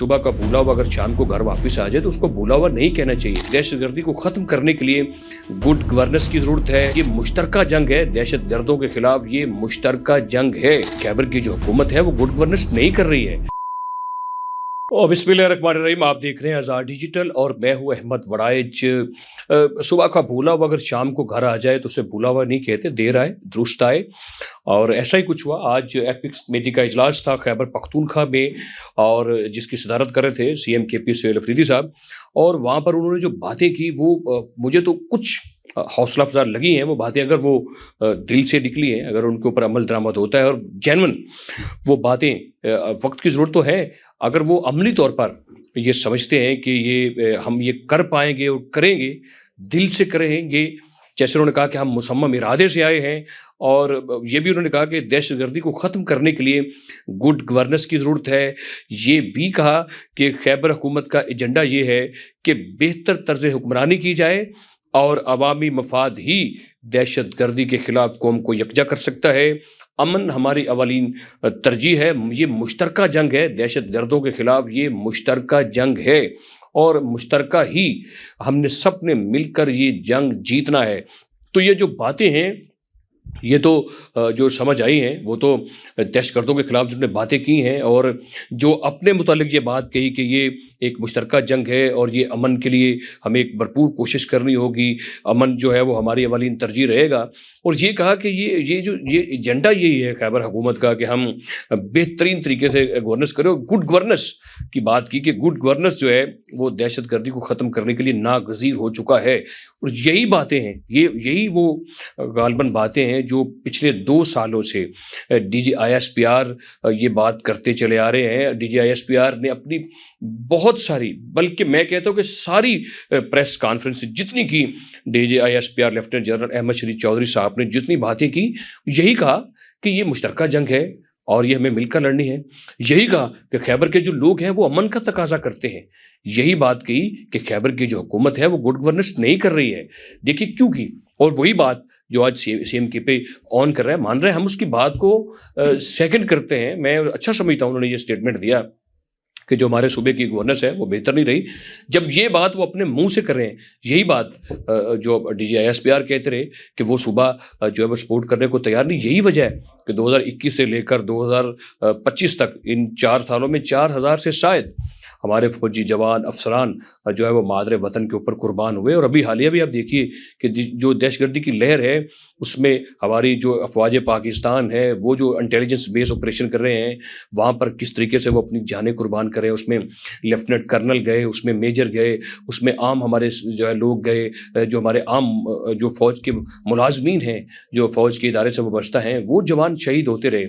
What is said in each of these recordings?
सुबह का भूला हुआ अगर शाम को घर वापस आ जाए तो उसको भूला हुआ नहीं कहना चाहिए। दहशतगर्दी को खत्म करने के लिए गुड गवर्नेंस की जरूरत है। ये मुश्तरका जंग है दहशतगर्दों के खिलाफ, ये मुश्तरका जंग है। खैबर की जो हुकूमत है वो गुड गवर्नेंस नहीं कर रही है। और बिस्मिल्लाहिर्रहमानिर्रहीम, आप देख रहे हैं आज़ाद डिजिटल और मैं हूँ अहमद वड़ाइज। सुबह का भूला हुआ अगर शाम को घर आ जाए तो उसे भूला हुआ नहीं कहते, देर आए दुरुस्त आए। और ऐसा ही कुछ हुआ। आज एपिक्स कमेटी का इजलास था खैबर पख्तूनख्वा में, और जिसकी सदारत कर रहे थे CM KP सुहेल अफरीदी साहब। और वहाँ पर उन्होंने जो बातें की वो मुझे तो कुछ हौसला अफजा लगी हैं। वो बातें अगर वो दिल से निकली हैं, अगर उनके ऊपर अमल दरामद होता है और जेन्युइन वो बातें, वक्त की ज़रूरत तो है, अगर वो अमली तौर पर ये समझते हैं कि ये हम ये कर पाएंगे और करेंगे, दिल से करेंगे, जैसे उन्होंने कहा कि हम मुसम्मम इरादे से आए हैं। और ये भी उन्होंने कहा कि दहशतगर्दी को ख़त्म करने के लिए गुड गवर्नेंस की ज़रूरत है। ये भी कहा कि खैबर हुकूमत का एजेंडा ये है कि बेहतर तर्ज हुक्मरानी की जाए और अवामी मफाद ही दहशतगर्दी के ख़िलाफ़ कौम को यकजा कर सकता है। अमन हमारी अवलीन तरजीह है। ये मुश्तरका जंग है दहशतगर्दों के ख़िलाफ़, ये मुश्तरका जंग है और मुश्तरका ही हमने सब ने मिलकर ये जंग जीतना है। तो ये जो बातें हैं ये तो जो समझ आई हैं वो तो दहशतगर्दों के ख़िलाफ़ जिन्होंने बातें की हैं, और जो अपने मुतालिक ये बात कही कि ये एक मुश्तरका जंग है और ये अमन के लिए हमें एक भरपूर कोशिश करनी होगी, अमन जो है वो हमारी अवलीन तरजीह रहेगा। और ये कहा कि ये एजेंडा यही है खैबर हुकूमत का कि हम बेहतरीन तरीके से गवर्नेंस करें। और गुड गवर्नेंस की बात की कि गुड गवर्नेंस जो है वो दहशतगर्दी को ख़त्म करने के लिए नागज़ीर हो चुका है। और यही बातें हैं, यही वो गालबन बातें हैं जो पिछले 2 सालों से DG ISPR ये बात करते चले आ रहे हैं। DG ISPR ने अपनी बहुत सारी, बल्कि मैं कहता हूँ कि सारी प्रेस कॉन्फ्रेंस जितनी की DG ISPR lieutenant general Ahmed Sharif Chaudhry साहब ने जितनी बातें की, यही कहा कि ये मुश्तरका जंग है और ये हमें मिलकर लड़नी है। यही कहा कि खैबर के जो लोग हैं वो अमन का तकाजा करते हैं। यही बात कही कि खैबर की जो हुकूमत है वो गुड गवर्नेंस नहीं कर रही है। देखिए क्यों की, और वही बात जो आज CM KP ऑन कर रहा है, मान रहे हैं, हम उसकी बात को सेकंड करते हैं। मैं अच्छा समझता हूँ उन्होंने ये स्टेटमेंट दिया कि जो हमारे सूबे की गवर्नेंस है वो बेहतर नहीं रही। जब ये बात वो अपने मुंह से कर रहे हैं, यही बात जो DG ISPR कहते रहे कि वो सुबह जो है वो सपोर्ट करने को तैयार नहीं, यही वजह है कि 2021 से लेकर 2025 तक इन 4 सालों में 4000 से शायद हमारे फौजी जवान अफसरान जो है वो मादरे वतन के ऊपर कुर्बान हुए। और अभी हालिया भी आप देखिए कि जो दहशतगर्दी की लहर है उसमें हमारी जो अफवाज पाकिस्तान है वो जो इंटेलिजेंस बेस ऑपरेशन कर रहे हैं वहाँ पर किस तरीके से वो अपनी जानें कुर्बान कर रहे हैं। उसमें लेफ्टिनेंट कर्नल गए, उसमें मेजर गए, उसमें आम हमारे जो है लोग गए, जो हमारे आम जो फ़ौज के मुलाजमीन हैं, जो फ़ौज के इदारे से वाबस्ता हैं, वो जवान शहीद होते रहे।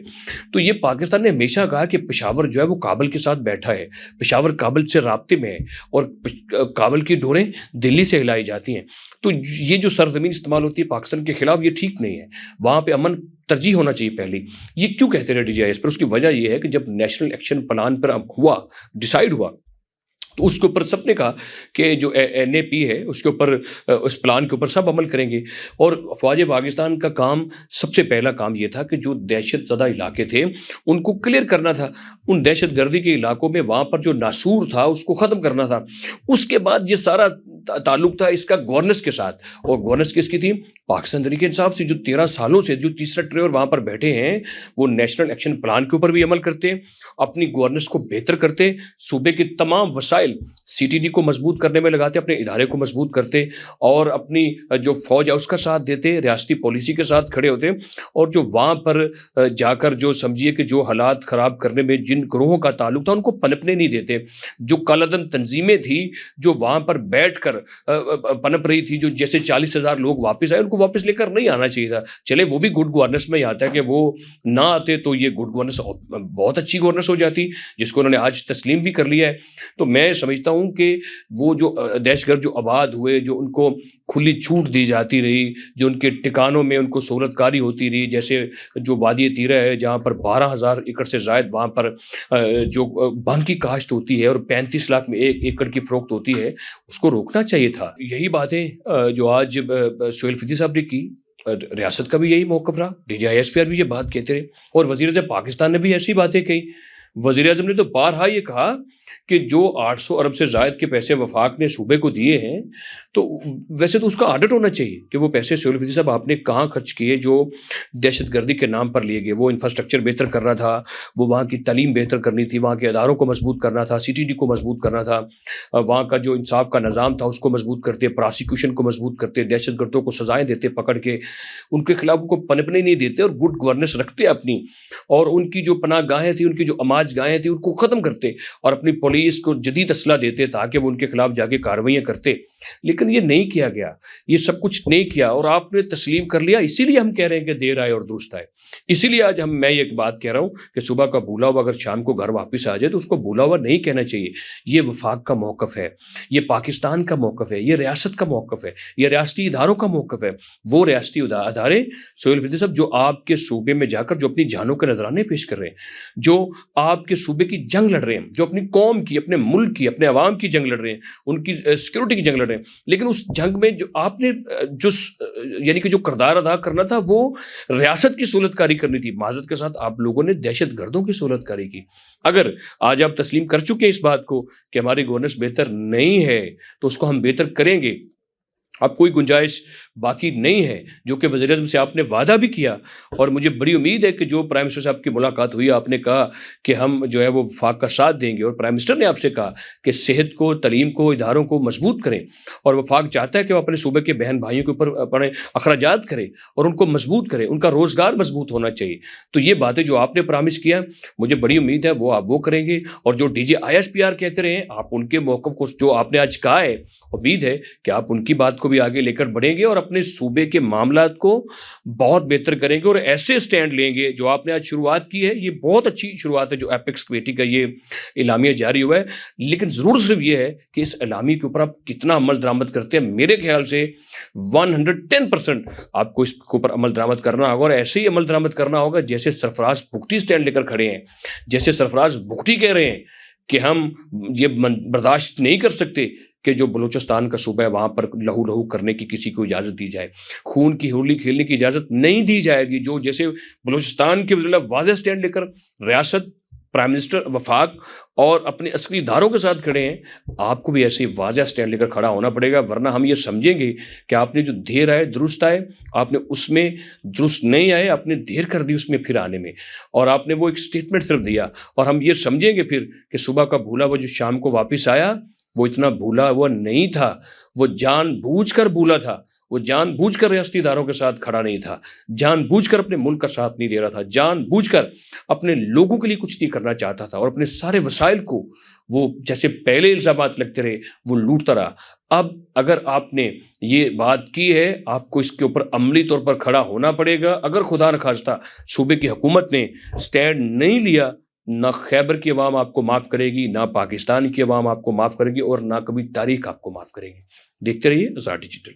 तो ये पाकिस्तान ने हमेशा कहा कि पेशावर जो है वो काबुल के साथ बैठा है, पेशावर काबुल से राब्ते में है और काबुल की डोरें दिल्ली से हिलाई जाती हैं। तो ये जो सरजमीन इस्तेमाल होती है पाकिस्तान के खिलाफ, ये ठीक नहीं है। वहाँ पे अमन तरजीह होना चाहिए पहले। ये क्यों कहते रहे DG ISPR पर? उसकी वजह ये है कि जब नेशनल एक्शन प्लान पर हुआ, डिसाइड हुआ, तो उसके ऊपर सबने कहा कि जो NAP है उसके ऊपर, उस प्लान के ऊपर सब अमल करेंगे। और अफवाज पाकिस्तान का काम, सबसे पहला काम ये था कि जो दहशत ज़दा इलाके थे उनको क्लियर करना था, उन दहशतगर्दी के इलाकों में वहाँ पर जो नासूर था उसको ख़त्म करना था। उसके बाद ये सारा ताल्लुक था इसका गवर्नेंस के साथ, और गवर्नेंस किसकी थी? पाकिस्तान तहरीक इंसाफ से। जो 13 सालों से जो तीसरा ट्रेवर वहाँ पर बैठे हैं वो नेशनल एक्शन प्लान के ऊपर भी अमल करते, अपनी गवर्नेंस को बेहतर करते, सूबे के तमाम वसाइल CTD को मजबूत करने में लगाते, अपने इदारे को मजबूत करते और अपनी जो फौज है उसका साथ देते, रियासती पॉलिसी के साथ खड़े होते। और जो वहाँ पर जाकर जो समझिए कि जो हालात ख़राब करने में जिन ग्रोहों का ताल्लुक था उनको पनपने नहीं देते। जो कालादम तंजीमें थी जो वहाँ पर बैठ कर पनप रही थी, जो जैसे 40,000 लोग वापस आए, उनको वापस लेकर नहीं आना चाहिए था। चले वो भी गुड गवर्नेंस में ही आता है कि वो ना आते तो ये गुड गवर्नेंस बहुत अच्छी गवर्नेंस हो जाती, जिसको उन्होंने आज तस्लीम भी कर लिया है। तो मैं समझता हूँ कि वो जो दहशतगर्द जो आबाद हुए, जो उनको खुली छूट दी जाती रही, जो उनके ठिकानों में उनको सहूलतकारी होती रही, जैसे जो वादी तीरा है जहाँ पर 12,000 एकड़ से ज़ायद वहाँ पर जो भांग की काश्त होती है और 35 लाख में 1 एकड़ की फ़रोख्त होती है, उसको रोकना चाहिए था। यही बातें जो आज सुहेल अफरीदी साहब ने की, रियासत का भी यही मौक़िफ़ रहा, DG ISPR भी ये बात कहते रहे और वज़ीर-ए-आज़म पाकिस्तान ने भी ऐसी बातें कही। वज़ीर-ए-आज़म ने तो बारहा ये कहा کہ جو 800 ارب سے زائد کے پیسے وفاق نے صوبے کو دیے ہیں تو ویسے تو اس کا آڈٹ ہونا چاہیے کہ وہ پیسے سہیل الفریدی صاحب آپ نے کہاں خرچ کیے جو دہشت گردی کے نام پر لیے گئے. وہ انفراسٹرکچر بہتر کرنا تھا, وہ وہاں کی تعلیم بہتر کرنی تھی, وہاں کے اداروں کو مضبوط کرنا تھا, CTD کو مضبوط کرنا تھا, وہاں کا جو انصاف کا نظام تھا اس کو مضبوط کرتے, پراسیکیوشن کو مضبوط کرتے, دہشت گردوں کو سزائیں دیتے پکڑ کے, ان کے خلاف کو پنپنے نہیں دیتے اور گڈ گورننس رکھتے اپنی, اور ان کی جو پناہ گاہیں تھیں, ان کی جو اماج گاہیں تھیں ان کو ختم کرتے اور اپنی پولیس کو جدید اسلحہ دیتے تاکہ وہ ان کے خلاف جا کے کارروائیاں کرتے. لیکن یہ نہیں کیا گیا, یہ سب کچھ نہیں کیا اور آپ نے تسلیم کر لیا. اسی لیے ہم کہہ رہے ہیں کہ دیر آئے اور درست آئے. اسی لیے آج میں ایک بات کہہ رہا ہوں کہ صبح کا بھولا ہوا اگر شام کو گھر واپس آ جائے تو اس کو بھولا ہوا نہیں کہنا چاہیے. یہ وفاق کا موقف ہے, یہ پاکستان کا موقف ہے, یہ ریاست کا موقف ہے, یہ ریاستی اداروں کا موقف ہے. وہ ریاستی ادارے سہیل الفریدی صاحب جو آپ کے صوبے میں جا کر جو اپنی جانوں کے نذرانے پیش کر رہے ہیں, جو آپ کے صوبے کی جنگ لڑ رہے ہیں, جو اپنی قوم کی, اپنے ملک کی, اپنے عوام کی جنگ لڑ رہے ہیں, ان کی سیکورٹی کی جنگ لڑ رہے ہیں, لیکن اس جنگ میں جو آپ نے جو یعنی کہ جو کردار ادا کرنا تھا وہ ریاست کی سہولت کاری کرنی تھی. معذرت کے ساتھ آپ لوگوں نے دہشت گردوں کی سہولت کاری کی. اگر آج آپ تسلیم کر چکے ہیں اس بات کو کہ ہماری گورننس بہتر نہیں ہے تو اس کو ہم بہتر کریں گے. اب کوئی گنجائش باقی نہیں ہے, جو کہ وزیر اعظم سے آپ نے وعدہ بھی کیا, اور مجھے بڑی امید ہے کہ جو پرائم منسٹر صاحب کی ملاقات ہوئی آپ نے کہا کہ ہم جو ہے وہ وفاق کا ساتھ دیں گے, اور پرائم منسٹر نے آپ سے کہا کہ صحت کو, تعلیم کو, اداروں کو مضبوط کریں, اور وفاق چاہتا ہے کہ وہ اپنے صوبے کے بہن بھائیوں کے اوپر اپنے اخراجات کرے اور ان کو مضبوط کرے, ان کا روزگار مضبوط ہونا چاہیے. تو یہ باتیں جو آپ نے پرامس کیا مجھے بڑی امید ہے وہ آپ وہ کریں گے, اور جو DG ISPR کہتے رہے ہیں آپ ان کے موقف کو جو آپ نے آج کہا ہے, امید ہے کہ آپ ان کی بات کو بھی آگے لے کر بڑھیں گے اور اپنے صوبے کے معاملات کو بہت بہتر کریں گے اور ایسے سٹینڈ لیں گے جو آپ نے آج شروعات کی ہے. یہ بہت اچھی شروعات ہے جو ایپیکس کمیٹی کا یہ اعلامیہ جاری ہوا ہے, لیکن ضرور صرف یہ ہے کہ اس اعلامیہ کے اوپر آپ کتنا عمل درآمد کرتے ہیں. میرے خیال سے 110% آپ کو اس کے اوپر عمل درآمد کرنا ہوگا, اور ایسے ہی عمل درآمد کرنا ہوگا جیسے سرفراز بگٹی سٹینڈ لے کر کھڑے ہیں, جیسے سرفراز بگٹی کہہ رہے ہیں کہ ہم یہ برداشت نہیں کر سکتے کہ جو بلوچستان کا صوبہ ہے وہاں پر لہو لہو کرنے کی کسی کو اجازت دی جائے, خون کی ہولی کھیلنے کی اجازت نہیں دی جائے گی. جو جیسے بلوچستان کے وزیر واضح سٹینڈ لے کر ریاست, پرائم منسٹر, وفاق اور اپنے عسکری اداروں کے ساتھ کھڑے ہیں, آپ کو بھی ایسے واضح سٹینڈ لے کر کھڑا ہونا پڑے گا, ورنہ ہم یہ سمجھیں گے کہ آپ نے جو دیر آئے درست آئے, آپ نے اس میں درست نہیں آئے, آپ نے دیر کر دی اس میں پھر آنے میں, اور آپ نے وہ ایک سٹیٹمنٹ صرف دیا, اور ہم یہ سمجھیں گے پھر کہ صبح کا بھولا وہ جو شام کو واپس آیا وہ اتنا بھولا ہوا نہیں تھا, وہ جان بوجھ کر بھولا تھا, وہ جان بوجھ کر ریاستی اداروں کے ساتھ کھڑا نہیں تھا, جان بوجھ کر اپنے ملک کا ساتھ نہیں دے رہا تھا, جان بوجھ کر اپنے لوگوں کے لیے کچھ نہیں کرنا چاہتا تھا, اور اپنے سارے وسائل کو وہ جیسے پہلے الزامات لگتے رہے وہ لوٹتا رہا. اب اگر آپ نے یہ بات کی ہے آپ کو اس کے اوپر عملی طور پر کھڑا ہونا پڑے گا. اگر خدا نخواستہ صوبے کی حکومت نے سٹینڈ نہیں لیا, نہ خیبر کی عوام آپ کو معاف کرے گی, نہ پاکستان کی عوام آپ کو معاف کرے گی, اور نہ کبھی تاریخ آپ کو معاف کرے گی. دیکھتے رہیے آزاد ڈیجیٹل.